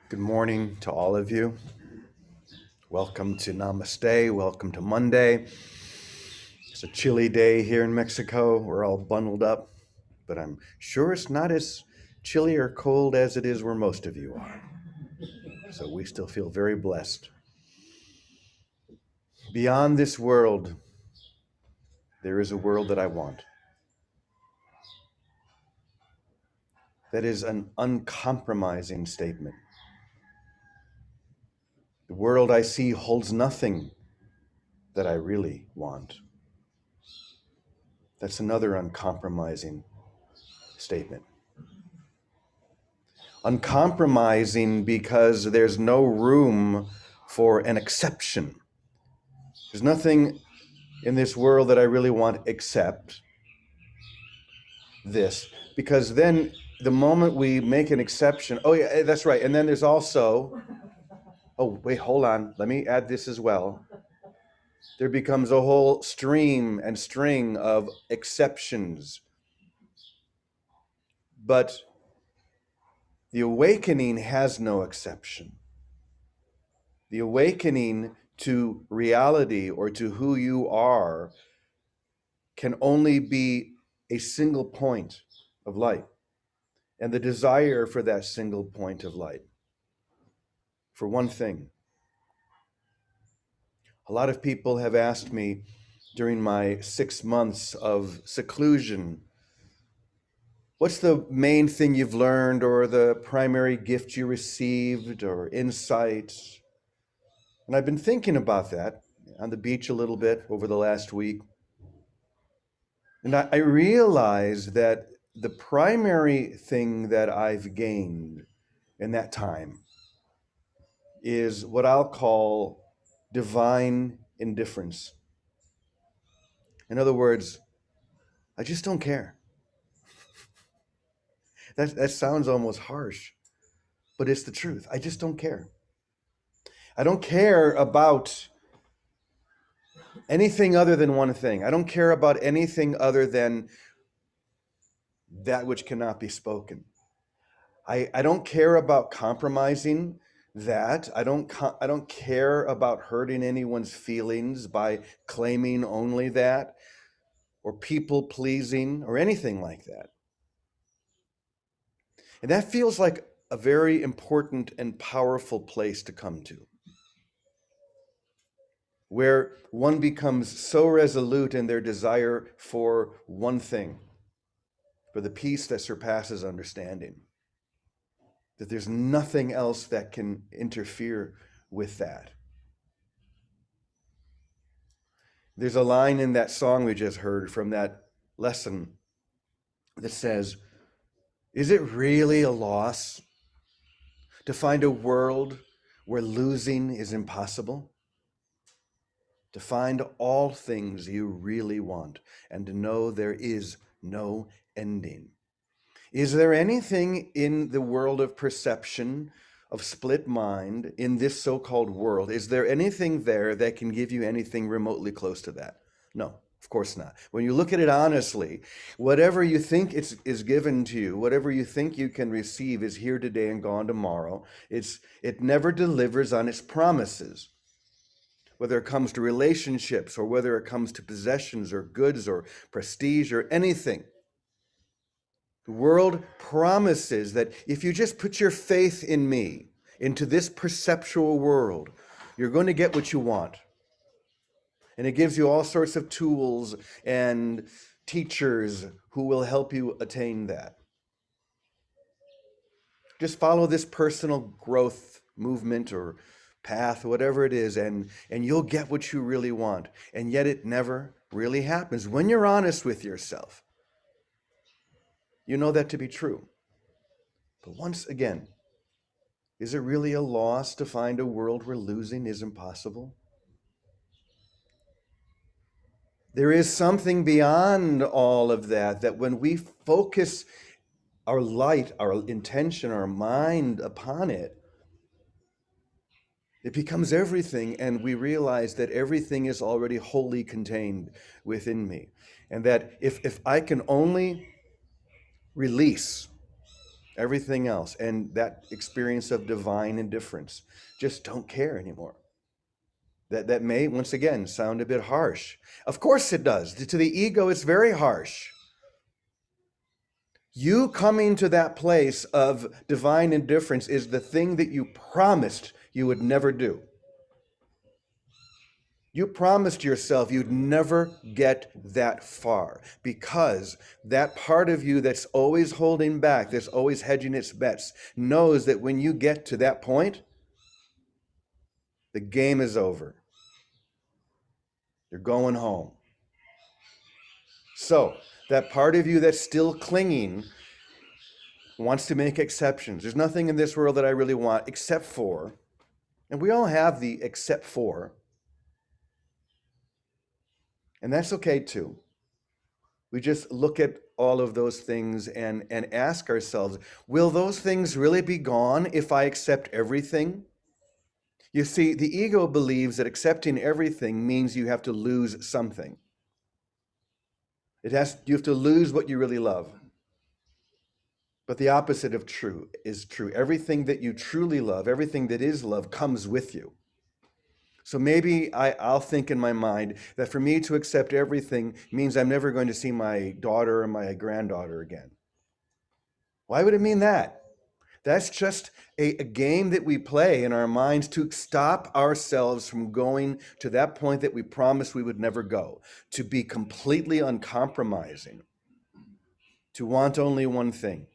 Good morning to all of you. Welcome to Namaste. Welcome to Monday. It's a chilly day here in Mexico. We're all bundled up, but I'm sure it's not as chilly or cold as it is where most of you are. So we still feel very blessed. Beyond this world, there is a world that I want. That is an uncompromising statement. The world I see holds nothing that I really want. That's another uncompromising statement. Uncompromising because there's no room for an exception. There's nothing in this world that I really want except this, because then the moment we make an exception, oh yeah, that's right. And then there's also, oh wait, hold on, let me add this as well. There becomes a whole stream and string of exceptions. But the awakening has no exception. The awakening to reality or to who you are can only be a single point of light, and the desire for that single point of light, for one thing. A lot of people have asked me during my 6 months of seclusion, what's the main thing you've learned, or the primary gift you received, or insights? And I've been thinking about that on the beach a little bit over the last week. And I realized that the primary thing that I've gained in that time is what I'll call divine indifference. In other words, I just don't care. That sounds almost harsh, but it's the truth. I just don't care. I don't care about anything other than one thing. I don't care about anything other than that which cannot be spoken. I don't care about compromising that. I don't care about hurting anyone's feelings by claiming only that, or people pleasing, or anything like that. And that feels like a very important and powerful place to come to, where one becomes so resolute in their desire for one thing, for the peace that surpasses understanding, that there's nothing else that can interfere with that. There's a line in that song we just heard from that lesson that says, is it really a loss to find a world where losing is impossible? To find all things you really want and to know there is no ending. Is there anything in the world of perception, of split mind, in this so-called world, is there anything there that can give you anything remotely close to that? No, of course not. When you look at it honestly, whatever you think is given to you, whatever you think you can receive is here today and gone tomorrow. It never delivers on its promises. Whether it comes to relationships, or whether it comes to possessions or goods or prestige or anything. The world promises that if you just put your faith in me, into this perceptual world, you're going to get what you want. And it gives you all sorts of tools and teachers who will help you attain that. Just follow this personal growth movement or path, whatever it is, and you'll get what you really want. And yet it never really happens. When you're honest with yourself, you know that to be true. But once again, is it really a loss to find a world where losing is impossible? There is something beyond all of that, that when we focus our light, our intention, our mind upon it, it becomes everything, and we realize that everything is already wholly contained within me. And that if I can only release everything else, and that experience of divine indifference. Just don't care anymore. That may, once again, sound a bit harsh. Of course it does. To the ego, it's very harsh. You coming to that place of divine indifference is the thing that you promised you would never do. You promised yourself you'd never get that far, because that part of you that's always holding back, that's always hedging its bets, knows that when you get to that point, the game is over. You're going home. So that part of you that's still clinging wants to make exceptions. There's nothing in this world that I really want except for, and we all have the except for, and that's okay too. We just look at all of those things and ask ourselves, will those things really be gone if I accept everything? You see, the ego believes that accepting everything means you have to lose something. You have to lose what you really love. But the opposite of true is true. Everything that you truly love, everything that is love, comes with you. So maybe I'll think in my mind that for me to accept everything means I'm never going to see my daughter or my granddaughter again. Why would it mean that? That's just a game that we play in our minds to stop ourselves from going to that point that we promised we would never go, to be completely uncompromising, to want only one thing.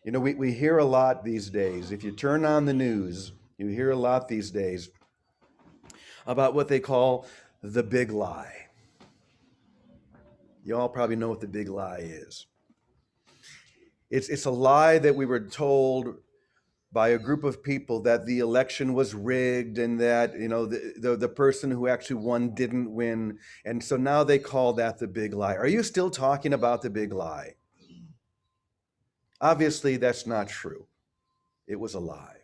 You know, we hear a lot these days. If you turn on the news, you hear a lot these days about what they call the big lie. You all probably know what the big lie is. It's a lie that we were told by a group of people that the election was rigged and that, you know, the person who actually won didn't win. And so now they call that the big lie. Are you still talking about the big lie? Obviously, that's not true. It was a lie.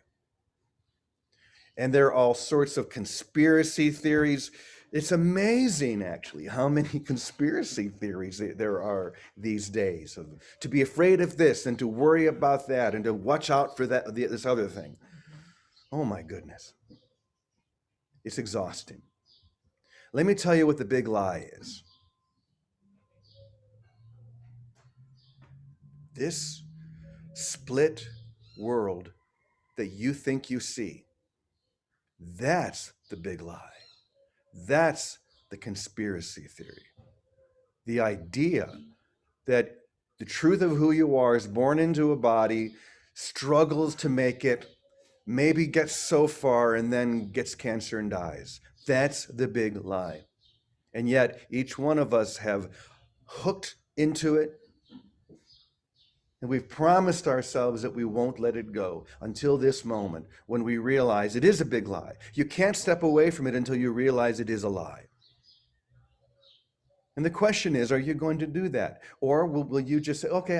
And there are all sorts of conspiracy theories. It's amazing, actually, how many conspiracy theories there are these days. To be afraid of this and to worry about that and to watch out for this other thing. Oh my goodness. It's exhausting. Let me tell you what the big lie is. This split world that you think you see, that's the big lie. That's the conspiracy theory. The idea that the truth of who you are is born into a body, struggles to make it, maybe gets so far and then gets cancer and dies. That's the big lie. And yet each one of us have hooked into it, and we've promised ourselves that we won't let it go until this moment when we realize it is a big lie. You can't step away from it until you realize it is a lie. And the question is, are you going to do that? Or will you just say, okay,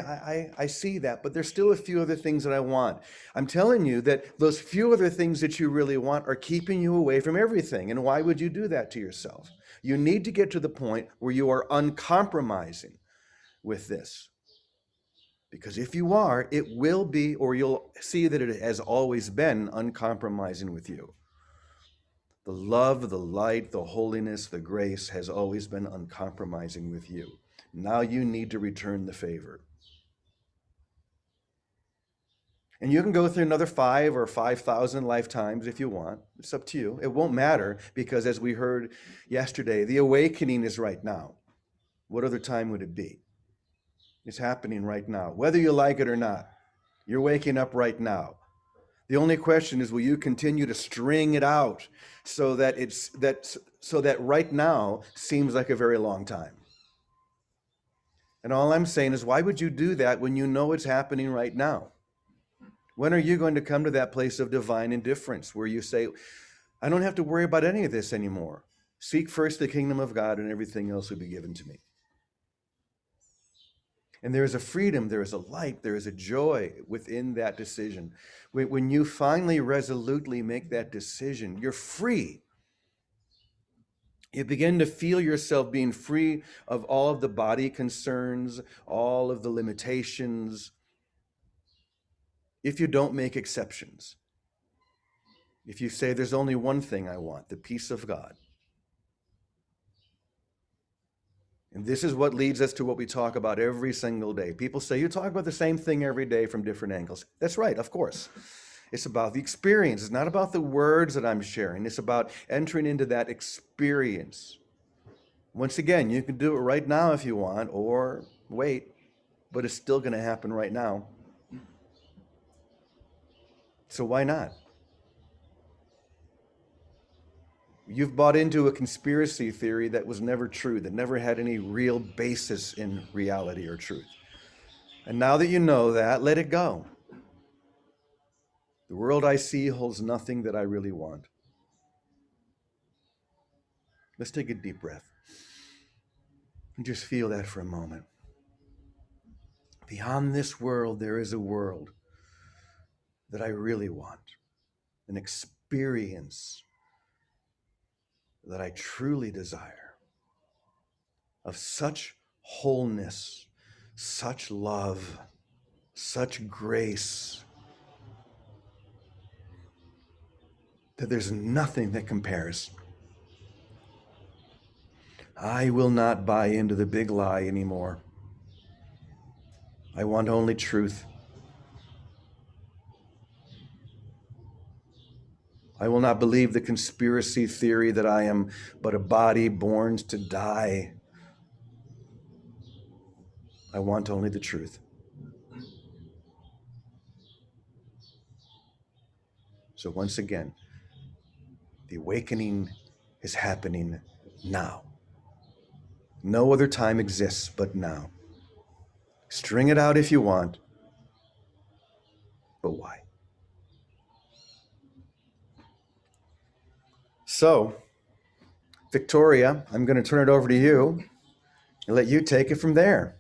I see that, but there's still a few other things that I want. I'm telling you that those few other things that you really want are keeping you away from everything. And why would you do that to yourself? You need to get to the point where you are uncompromising with this. Because if you are, it will be, or you'll see that it has always been uncompromising with you. The love, the light, the holiness, the grace has always been uncompromising with you. Now you need to return the favor. And you can go through another 5 or 5,000 lifetimes if you want. It's up to you. It won't matter, because as we heard yesterday, the awakening is right now. What other time would it be? It's happening right now, whether you like it or not. You're waking up right now. The only question is, will you continue to string it out so that right now seems like a very long time? And all I'm saying is, why would you do that when you know it's happening right now? When are you going to come to that place of divine indifference where you say, I don't have to worry about any of this anymore. Seek first the kingdom of God and everything else will be given to me. And there is a freedom, there is a light, there is a joy within that decision. When you finally resolutely make that decision, you're free. You begin to feel yourself being free of all of the body concerns, all of the limitations, if you don't make exceptions. If you say, there's only one thing I want, the peace of God. And this is what leads us to what we talk about every single day. People say, you talk about the same thing every day from different angles. That's right, of course. It's about the experience. It's not about the words that I'm sharing. It's about entering into that experience. Once again, you can do it right now if you want, or wait, but it's still going to happen right now. So why not? You've bought into a conspiracy theory that was never true, that never had any real basis in reality or truth. And now that you know that, let it go. The world I see holds nothing that I really want. Let's take a deep breath and just feel that for a moment. Beyond this world, there is a world that I really want, an experience that I truly desire, of such wholeness, such love, such grace, that there's nothing that compares. I will not buy into the big lie anymore. I want only truth. I will not believe the conspiracy theory that I am but a body born to die. I want only the truth. So once again, the awakening is happening now. No other time exists but now. String it out if you want, but why? So, Victoria, I'm going to turn it over to you and let you take it from there.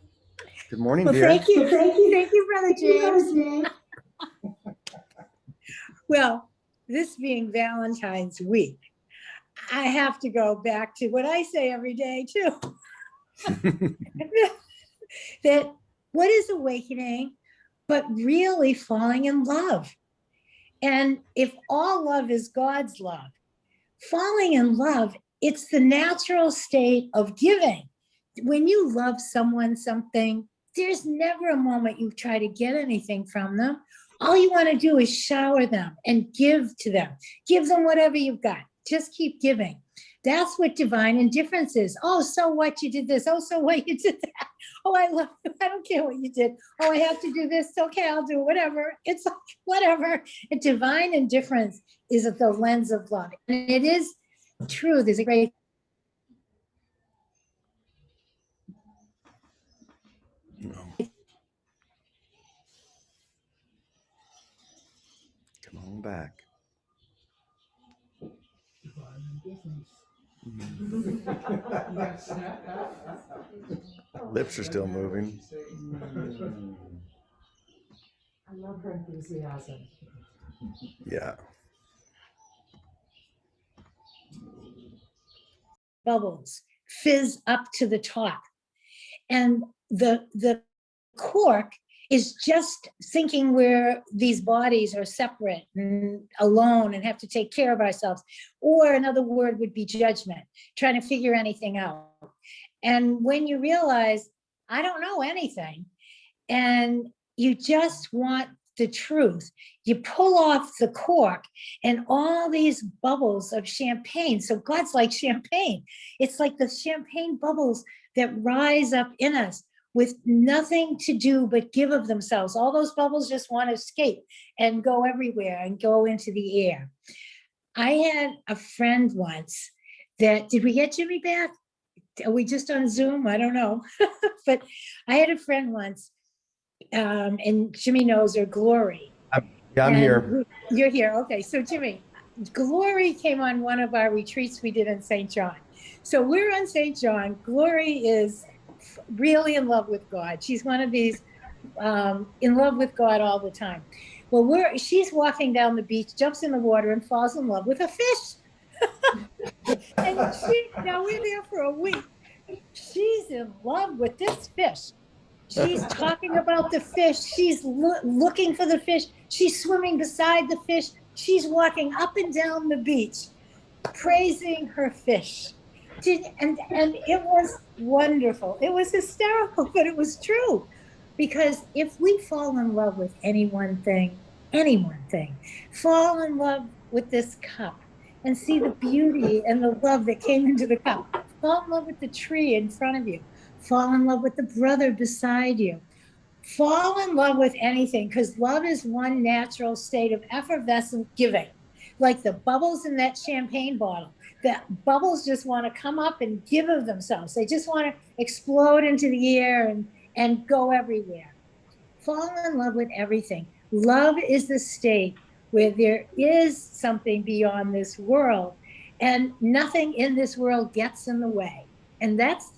Good morning, dear. Thank you, Brother James. Well, this being Valentine's week, I have to go back to what I say every day too. That what is awakening, but really falling in love? And if all love is God's love, falling in love, it's the natural state of giving. When you love someone, something, there's never a moment you try to get anything from them. All you want to do is shower them and give to them. Give them whatever you've got. Just keep giving. That's what divine indifference is. Oh, so what? You did this. Oh, so what? You did that. Oh, I love you. I don't care what you did. Oh, I have to do this. Okay, I'll do whatever. It's like whatever. And divine indifference is the lens of love. And it is true. There's a great Come on back. Lips are still moving. I love her enthusiasm. Yeah. bubbles fizz up to the top. And the cork is just thinking where these bodies are separate and alone and have to take care of ourselves. Or another word would be judgment, trying to figure anything out. And when you realize, I don't know anything, and you just want the truth, you pull off the cork and all these bubbles of champagne. So God's like champagne. It's like the champagne bubbles that rise up in us with nothing to do but give of themselves. All those bubbles just want to escape and go everywhere and go into the air. I had a friend once that, did we get Jimmy back? Are we just on Zoom? I don't know. But I had a friend once, and Jimmy knows her, Glory. Yeah, I'm here. You're here. Okay. So Jimmy, Glory came on one of our retreats we did in St. John. So we're on St. John. Glory is really in love with God. She's one of these in love with God all the time. Well, she's walking down the beach, jumps in the water and falls in love with a fish. And now we're there for a week. She's in love with this fish. She's talking about the fish. She's looking for the fish. She's swimming beside the fish. She's walking up and down the beach, praising her fish. And it was wonderful. It was hysterical, but it was true. Because if we fall in love with any one thing, fall in love with this cup and see the beauty and the love that came into the cup. Fall in love with the tree in front of you. Fall in love with the brother beside you. Fall in love with anything, because love is one natural state of effervescent giving, like the bubbles in that champagne bottle. The bubbles just want to come up and give of themselves. They just want to explode into the air and go everywhere. Fall in love with everything. Love is the state where there is something beyond this world, and nothing in this world gets in the way. And that's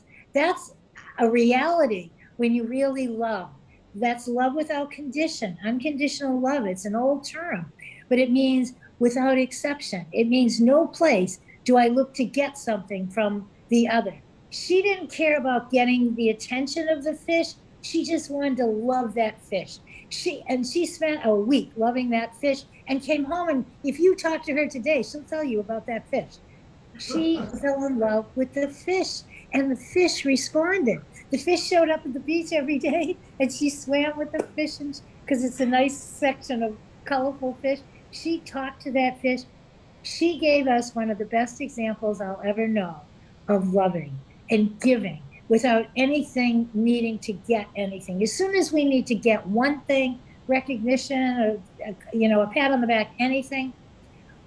a reality when you really love. That's love without condition, unconditional love. It's an old term, but it means without exception. It means no place do I look to get something from the other. She didn't care about getting the attention of the fish. She just wanted to love that fish. She spent a week loving that fish and came home. And if you talk to her today, she'll tell you about that fish. She fell in love with the fish, and the fish responded. The fish showed up at the beach every day, and she swam with the fish, because it's a nice section of colorful fish. She talked to that fish. She gave us one of the best examples I'll ever know of loving and giving without anything needing to get anything. As soon as we need to get one thing, recognition, or a pat on the back, anything,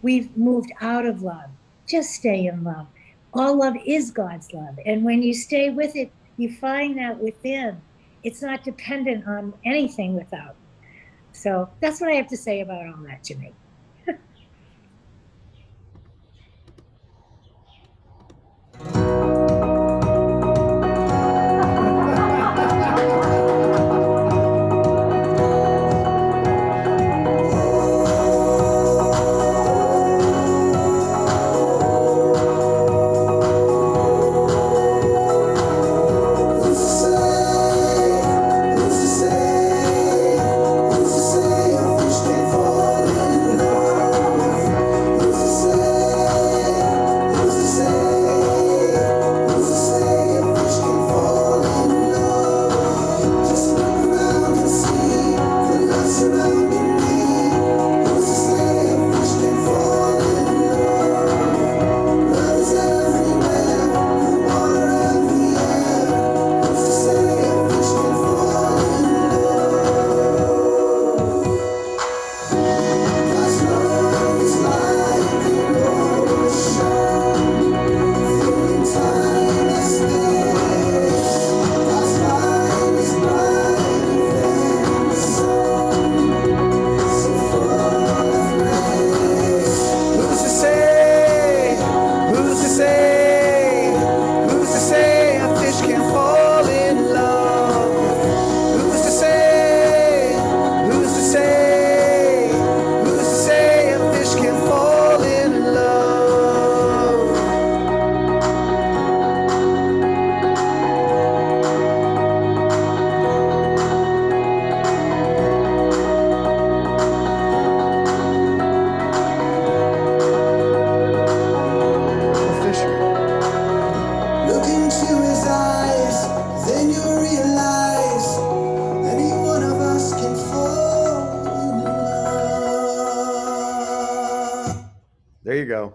we've moved out of love. Just stay in love. All love is God's love. And when you stay with it, you find that within, it's not dependent on anything without. So that's what I have to say about all that, Jimmy. There you go.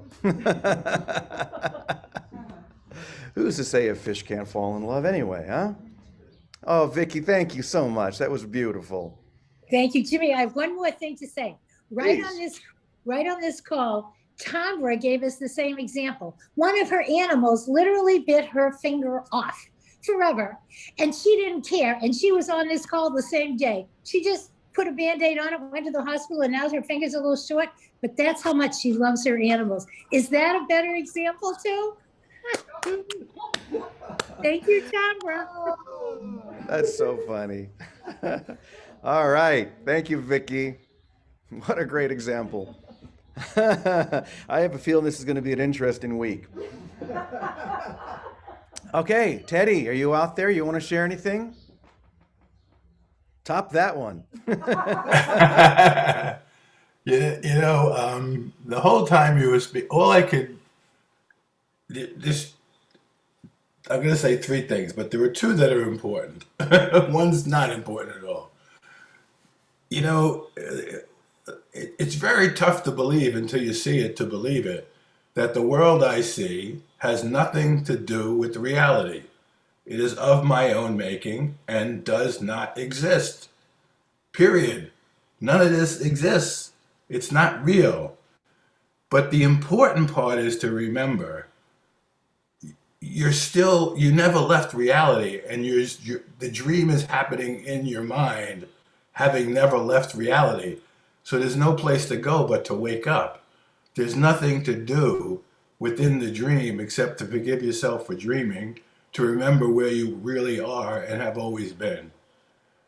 Who's to say a fish can't fall in love anyway, huh? Oh, Vicky, thank you so much. That was beautiful. Thank you, Jimmy. I have one more thing to say. Please. Right on this call, Tambra gave us the same example. One of her animals literally bit her finger off forever, and she didn't care. And she was on this call the same day. She just put a Band-Aid on it, went to the hospital, and now her finger's a little short, but that's how much she loves her animals. Is that a better example too? Thank you, Tambra. That's so funny. All right. Thank you, Vicky. What a great example. I have a feeling this is going to be an interesting week. Okay, Teddy, are you out there? You want to share anything? Top that one. The whole time you were speaking, all I could, this, I'm going to say three things, but there were two that are important. One's not important at all. You know, it's very tough to believe until you see it to believe it, that the world I see has nothing to do with reality. It is of my own making and does not exist. Period. None of this exists. It's not real. But the important part is to remember you never left reality, and the dream is happening in your mind, having never left reality. So there's no place to go but to wake up. There's nothing to do within the dream except to forgive yourself for dreaming, to remember where you really are and have always been.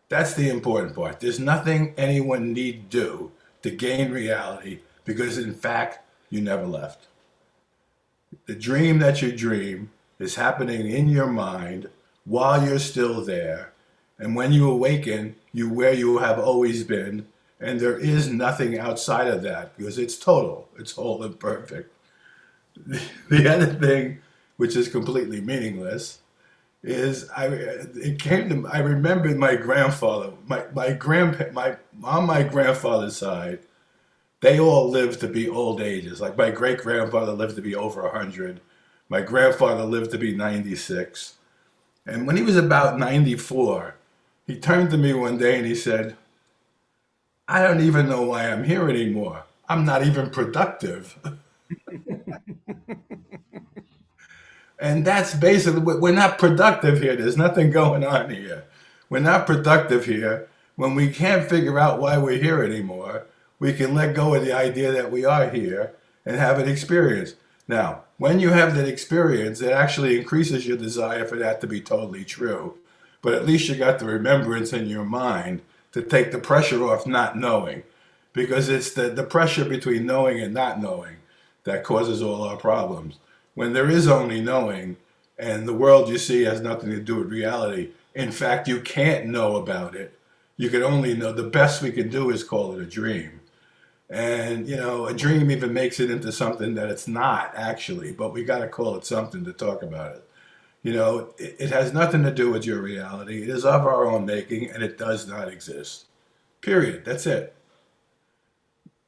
That's the important part. There's nothing anyone need do to gain reality because, in fact, you never left. The dream that you dream is happening in your mind while you're still there. And when you awaken, you where you have always been. And there is nothing outside of that because it's total, it's whole and perfect. The other thing, which is completely meaningless, is I remembered my grandfather, on my grandfather's side, they all lived to be old ages. Like my great grandfather lived to be over 100. My grandfather lived to be 96. And when he was about 94, he turned to me one day and he said, I don't even know why I'm here anymore. I'm not even productive. And that's basically, we're not productive here. There's nothing going on here. We're not productive here. When we can't figure out why we're here anymore, we can let go of the idea that we are here and have an experience. Now, when you have that experience, it actually increases your desire for that to be totally true. But at least you got the remembrance in your mind to take the pressure off not knowing. Because it's the pressure between knowing and not knowing that causes all our problems. When there is only knowing and the world you see has nothing to do with reality, in fact, you can't know about it. You can only know, the best we can do is call it a dream. And, a dream even makes it into something that it's not actually, but we got to call it something to talk about it. It has nothing to do with your reality. It is of our own making and it does not exist. Period. That's it.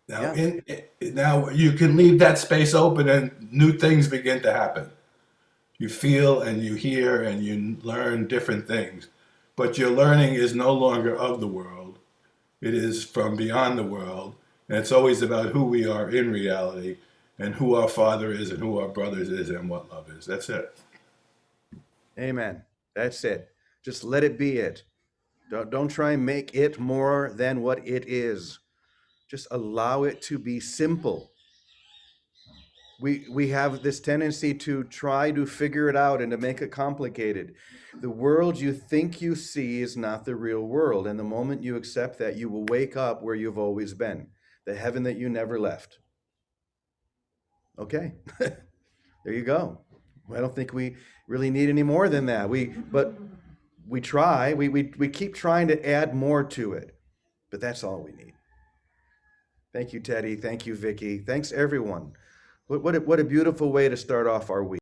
Now, Yeah. now you can leave that space open and new things begin to happen. You feel and you hear and you learn different things. But your learning is no longer of the world. It is from beyond the world. And it's always about who we are in reality and who our father is and who our brothers is and what love is. That's it. Amen. That's it. Just let it be it. Don't try and make it more than what it is. Just allow it to be simple. We have this tendency to try to figure it out and to make it complicated. The world you think you see is not the real world. And the moment you accept that, you will wake up where you've always been, the heaven that you never left. Okay. There you go. I don't think we really need any more than that. But we try. We keep trying to add more to it. But that's all we need. Thank you, Teddy. Thank you, Vicky. Thanks, everyone. What a beautiful way to start off our week.